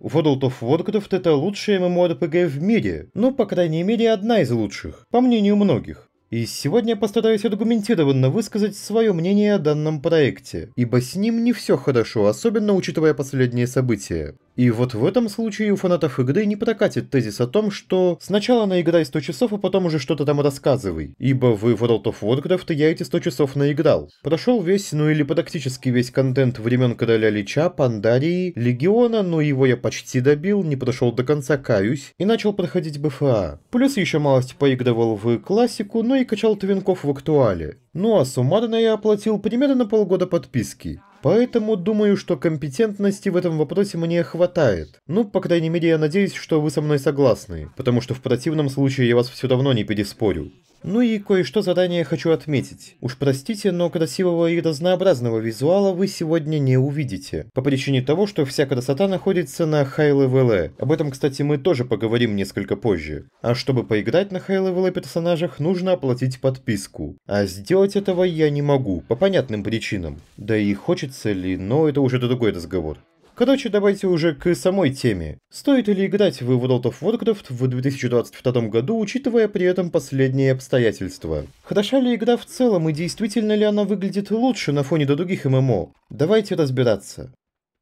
World of Warcraft это лучшая MMORPG в мире, ну, по крайней мере, одна из лучших, по мнению многих. И сегодня я постараюсь аргументированно высказать свое мнение о данном проекте, ибо с ним не все хорошо, особенно учитывая последние события. И вот в этом случае у фанатов игры не прокатит тезис о том, что сначала наиграй 100 часов, а потом уже что-то там рассказывай, ибо в World of Warcraft я эти 100 часов наиграл. Прошел весь, ну или практически весь контент времен Короля Лича, Пандарии, Легиона, но его я почти добил, не прошел до конца, каюсь, и начал проходить БФА. Плюс еще малость поигрывал в классику, ну и качал твинков в актуале. Ну а суммарно я оплатил примерно полгода подписки. Поэтому думаю, что компетентности в этом вопросе мне хватает. Ну, по крайней мере, я надеюсь, что вы со мной согласны, потому что в противном случае я вас все равно не переспорю. Ну и кое-что заранее хочу отметить. Уж простите, но красивого и разнообразного визуала вы сегодня не увидите. По причине того, что вся красота находится на хай-левеле. Об этом, кстати, мы тоже поговорим несколько позже. А чтобы поиграть на хай-левеле персонажах, нужно оплатить подписку. А сделать этого я не могу, по понятным причинам. Да и хочется ли, но это уже другой разговор. Короче, давайте уже к самой теме. Стоит ли играть в World of Warcraft в 2022 году, учитывая при этом последние обстоятельства? Хороша ли игра в целом и действительно ли она выглядит лучше на фоне других ММО? Давайте разбираться.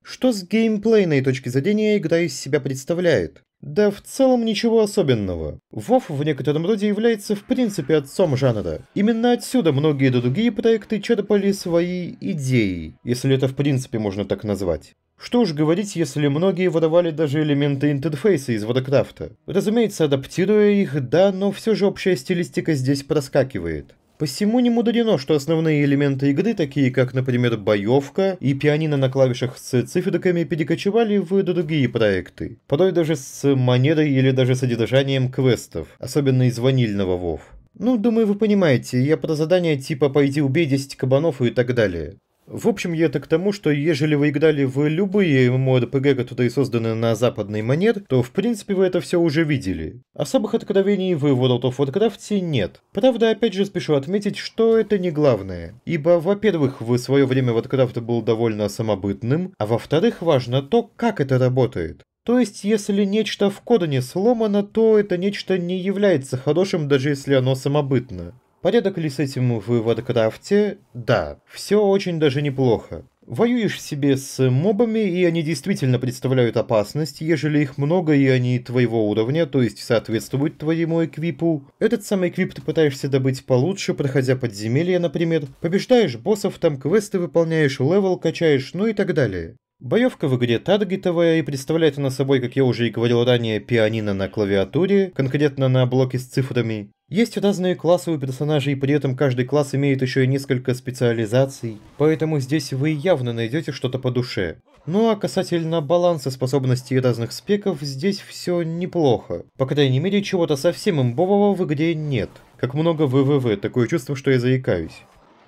Что с геймплейной точки зрения игра из себя представляет? Да в целом ничего особенного. WoW в некотором роде является в принципе отцом жанра. Именно отсюда многие другие проекты черпали свои идеи, если это в принципе можно так назвать. Что уж говорить, если многие выдавали даже элементы интерфейса из Warcraft'а. Разумеется, адаптируя их, да, но все же общая стилистика здесь проскакивает. Посему не мудрено, что основные элементы игры, такие как, например, боевка и пианино на клавишах с циферками, перекочевали в другие проекты. Порой даже с манерой или даже содержанием квестов, особенно из ванильного WoW. Ну, думаю, вы понимаете, я про задания типа «пойди убей 10 кабанов» и так далее. В общем, я это к тому, что ежели вы играли в любые MMORPG, которые созданы на западный манер, то в принципе вы это все уже видели. Особых откровений в World of Warcraft нет. Правда, опять же спешу отметить, что это не главное. Ибо, во-первых, в свое время Warcraft был довольно самобытным, а во-вторых, важно то, как это работает. То есть, если нечто в кодене сломано, то это нечто не является хорошим, даже если оно самобытно. Порядок ли с этим в Варкрафте? Да, все очень даже неплохо. Воюешь себе с мобами, и они действительно представляют опасность, ежели их много и они твоего уровня, то есть соответствуют твоему эквипу. Этот самый эквип ты пытаешься добыть получше, проходя подземелья, например. Побеждаешь боссов, там квесты выполняешь, левел качаешь, ну и так далее. Боевка в игре таргетовая и представляет она собой, как я уже и говорил ранее, пианино на клавиатуре, конкретно на блоке с цифрами. Есть разные классы у персонажей, и при этом каждый класс имеет еще и несколько специализаций, поэтому здесь вы явно найдете что-то по душе. Ну а касательно баланса способностей разных спеков, здесь все неплохо. По крайней мере, чего-то совсем имбового в игре нет. Как много ВВВ, такое чувство, что я заикаюсь.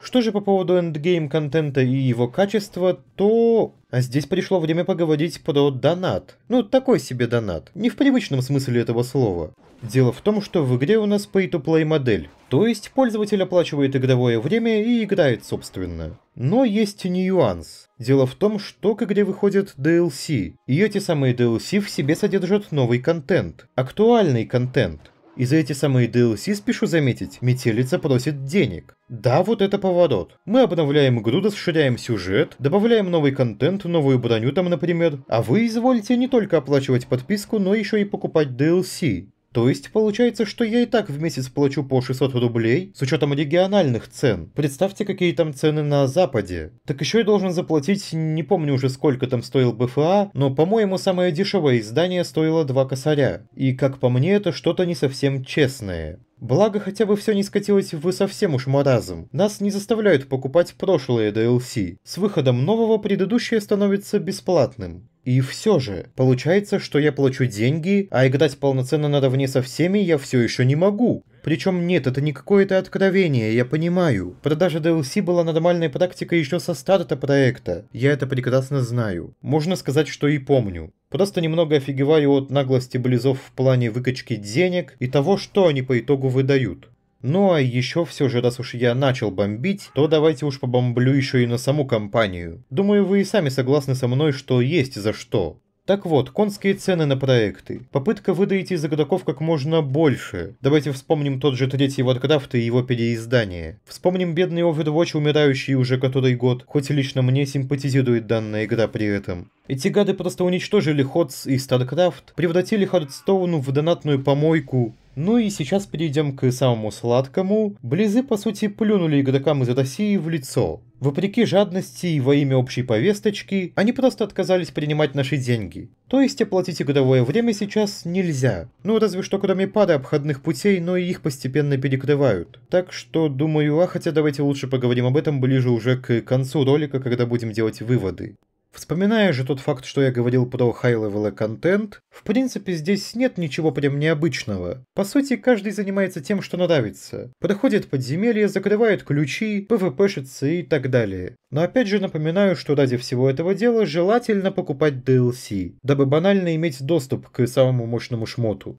Что же по поводу эндгейм контента и его качества, то... А здесь пришло время поговорить про донат. Ну, такой себе донат. Не в привычном смысле этого слова. Дело в том, что в игре у нас pay-to-play модель. То есть пользователь оплачивает игровое время и играет, собственно. Но есть нюанс. Дело в том, что к игре выходят DLC. И эти самые DLC в себе содержат новый контент. Актуальный контент. И за эти самые DLC, спешу заметить, метелица просит денег. Да, вот это поворот. Мы обновляем игру, расширяем сюжет, добавляем новый контент, новую броню там, например. А вы изволите не только оплачивать подписку, но еще и покупать DLC. То есть получается, что я и так в месяц плачу по 600 рублей, с учетом региональных цен. Представьте, какие там цены на Западе. Так еще я должен заплатить, не помню уже сколько там стоил БФА, но по-моему самое дешевое издание стоило 2 косаря. И как по мне, это что-то не совсем честное. Благо, хотя бы все не скатилось в совсем уж маразм. Нас не заставляют покупать прошлые DLC. С выходом нового предыдущее становится бесплатным. И все же, получается, что я плачу деньги, а играть полноценно наравне со всеми я все еще не могу. Причем нет, это не какое-то откровение, я понимаю. Продажа DLC была нормальной практикой еще со старта проекта. Я это прекрасно знаю. Можно сказать, что и помню. Просто немного офигеваю от наглости Близов в плане выкачки денег и того, что они по итогу выдают. Ну а еще все же, раз уж я начал бомбить, то давайте уж побомблю еще и на саму компанию. Думаю, вы и сами согласны со мной, что есть за что. Так вот, конские цены на проекты. Попытка выдавить из игроков как можно больше. Давайте вспомним тот же третий Warcraft и его переиздание. Вспомним бедный Overwatch, умирающий уже который год, хоть лично мне симпатизирует данная игра при этом. Эти гады просто уничтожили HOTS и StarCraft, превратили Hearthstone в донатную помойку. Ну и сейчас перейдем к самому сладкому. Близы по сути плюнули игрокам из России в лицо. Вопреки жадности и во имя общей повесточки, они просто отказались принимать наши деньги. То есть оплатить игровое время сейчас нельзя. Ну разве что кроме пары обходных путей, но и их постепенно перекрывают. Так что думаю, хотя давайте лучше поговорим об этом ближе уже к концу ролика, когда будем делать выводы. Вспоминая же тот факт, что я говорил про high-level контент, в принципе здесь нет ничего прям необычного. По сути, каждый занимается тем, что нравится. Проходит подземелья, закрывает ключи, пвпшится и так далее. Но опять же напоминаю, что ради всего этого дела желательно покупать DLC, дабы банально иметь доступ к самому мощному шмоту.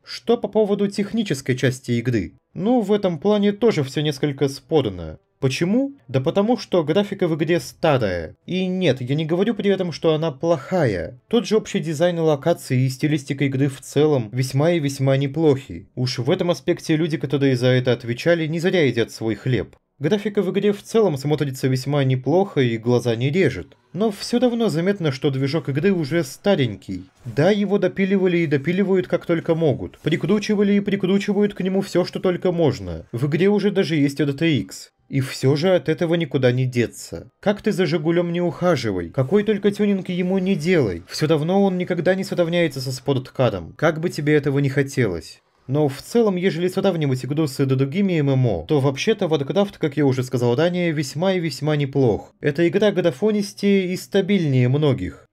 Что по поводу технической части игры? Ну, в этом плане тоже все несколько спорно. Почему? Да потому что графика в игре старая. И нет, я не говорю при этом, что она плохая. Тот же общий дизайн локаций и стилистика игры в целом весьма и весьма неплохи. Уж в этом аспекте люди, которые за это отвечали, не зря едят свой хлеб. Графика в игре в целом смотрится весьма неплохо и глаза не режет. Но все равно заметно, что движок игры уже старенький. Да, его допиливали и допиливают как только могут. Прикручивали и прикручивают к нему все, что только можно. В игре уже даже есть RTX. И все же от этого никуда не деться. Как ты за Жигулем не ухаживай, какой только тюнинг ему не делай, все равно он никогда не сравняется со спорткаром, как бы тебе этого не хотелось. Но в целом, ежели сравнивать игру с другими ММО, то вообще-то Warcraft, как я уже сказал ранее, весьма и весьма неплох. Эта игра графонистее и стабильнее многих.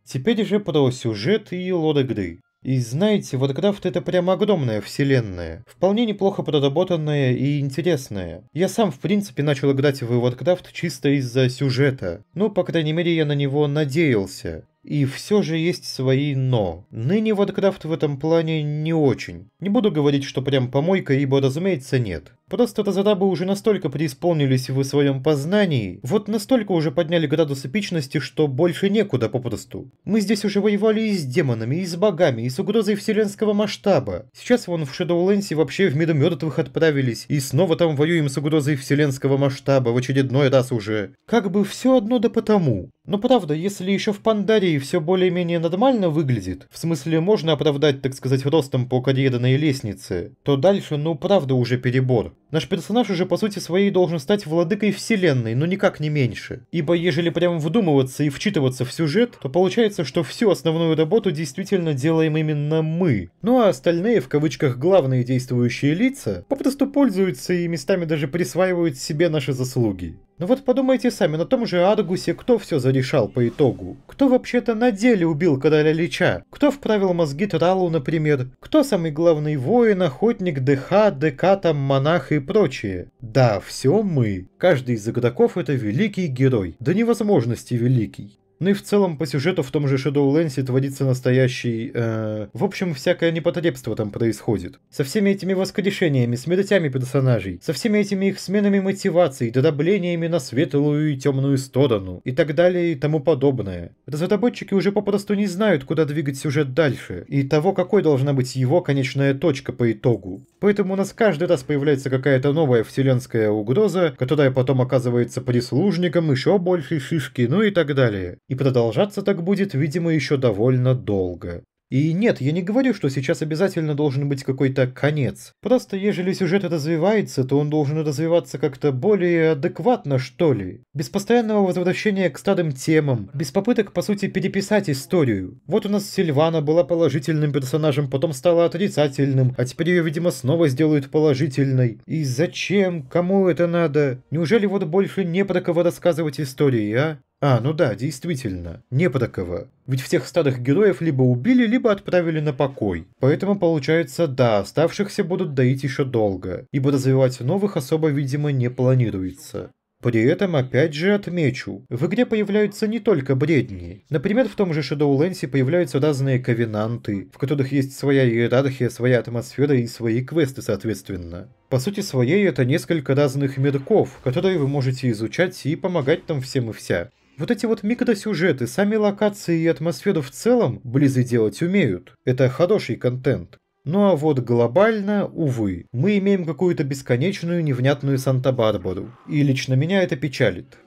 Теперь же про сюжет и лор игры. И знаете, Warcraft это прям огромная вселенная, вполне неплохо проработанная и интересная. Я сам в принципе начал играть в Warcraft чисто из-за сюжета, ну по крайней мере я на него надеялся. И все же есть свои «но». Ныне Warcraft в этом плане не очень. Не буду говорить, что прям помойка, ибо разумеется нет. Просто разрабы уже настолько преисполнились в своем познании, вот настолько уже подняли градус эпичности, что больше некуда попросту. Мы здесь уже воевали и с демонами, и с богами, и с угрозой вселенского масштаба. Сейчас вон в Shadowlands вообще в мир мертвых отправились, и снова там воюем с угрозой вселенского масштаба в очередной раз уже. Как бы все одно да потому. Но правда, если еще в Пандарии все более-менее нормально выглядит, в смысле можно оправдать, так сказать, ростом по карьерной лестнице, то дальше, ну правда уже перебор. Наш персонаж уже по сути своей должен стать владыкой вселенной, но никак не меньше. Ибо ежели прям вдумываться и вчитываться в сюжет, то получается, что всю основную работу действительно делаем именно мы. Ну а остальные, в кавычках, главные действующие лица, попросту пользуются и местами даже присваивают себе наши заслуги. Ну вот подумайте сами, на том же Аргусе кто все зарешал по итогу? Кто вообще-то на деле убил короля Лича? Кто вправил мозги Тралу, например? Кто самый главный воин, охотник, ДХ, ДК, там, монах и прочее? Да, все мы. Каждый из игроков это великий герой. До невозможности великий. Ну и в целом по сюжету в том же Shadowlands творится настоящий... В общем, всякое непотребство там происходит. Со всеми этими воскрешениями, смертями персонажей, со всеми этими их сменами мотиваций, дроблениями на светлую и темную сторону, и так далее и тому подобное. Разработчики уже попросту не знают, куда двигать сюжет дальше, и того, какой должна быть его конечная точка по итогу. Поэтому у нас каждый раз появляется какая-то новая вселенская угроза, которая потом оказывается прислужником еще большей шишки, ну и так далее. И продолжаться так будет, видимо, еще довольно долго. И нет, я не говорю, что сейчас обязательно должен быть какой-то конец. Просто ежели сюжет развивается, то он должен развиваться как-то более адекватно, что ли. Без постоянного возвращения к старым темам, без попыток, по сути, переписать историю. Вот у нас Сильвана была положительным персонажем, потом стала отрицательным, а теперь ее, видимо, снова сделают положительной. И зачем? Кому это надо? Неужели вот больше не про кого рассказывать истории, а? Ну да, действительно, не про кого. Ведь всех старых героев либо убили, либо отправили на покой. Поэтому получается, да, оставшихся будут доить еще долго, ибо развивать новых особо, видимо, не планируется. При этом, опять же, отмечу, в игре появляются не только бредни. Например, в том же Shadowlands появляются разные ковенанты, в которых есть своя иерархия, своя атмосфера и свои квесты, соответственно. По сути своей, это несколько разных мирков, которые вы можете изучать и помогать там всем и вся. Вот эти вот микросюжеты, сами локации и атмосферу в целом Близы делать умеют. Это хороший контент. Ну а вот глобально, увы, мы имеем какую-то бесконечную невнятную Санта-Барбару. И лично меня это печалит.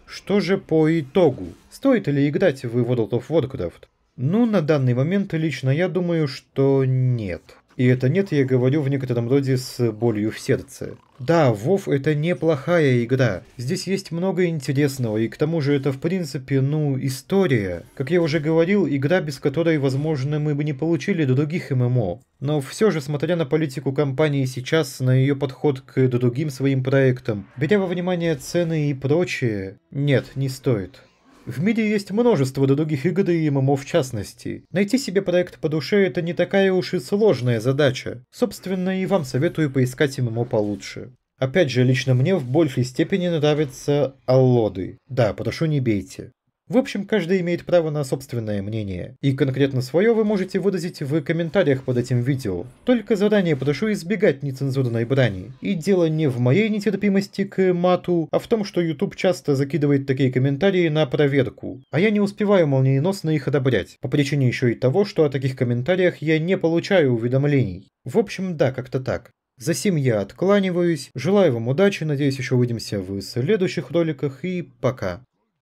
Что же по итогу? Стоит ли играть в World of Warcraft? Ну, на данный момент лично я думаю, что нет. И это нет я говорю в некотором роде с болью в сердце. Да, WoW это неплохая игра. Здесь есть много интересного, и к тому же это в принципе, история. Как я уже говорил, игра, без которой, возможно, мы бы не получили других ММО. Но все же, смотря на политику компании сейчас, на ее подход к другим своим проектам, беря во внимание цены и прочее, нет, не стоит. В мире есть множество других игр и ММО в частности. Найти себе проект по душе это не такая уж и сложная задача. Собственно, и вам советую поискать ММО получше. Опять же, лично мне в большей степени нравятся аллоды. Да, прошу, не бейте. В общем, каждый имеет право на собственное мнение, и конкретно свое вы можете выразить в комментариях под этим видео. Только заранее прошу избегать нецензурной брани. И дело не в моей нетерпимости к мату, а в том, что YouTube часто закидывает такие комментарии на проверку, а я не успеваю молниеносно их одобрять, по причине еще и того, что о таких комментариях я не получаю уведомлений. В общем, да, как-то так. За сим я откланиваюсь, желаю вам удачи, надеюсь еще увидимся в следующих роликах и пока.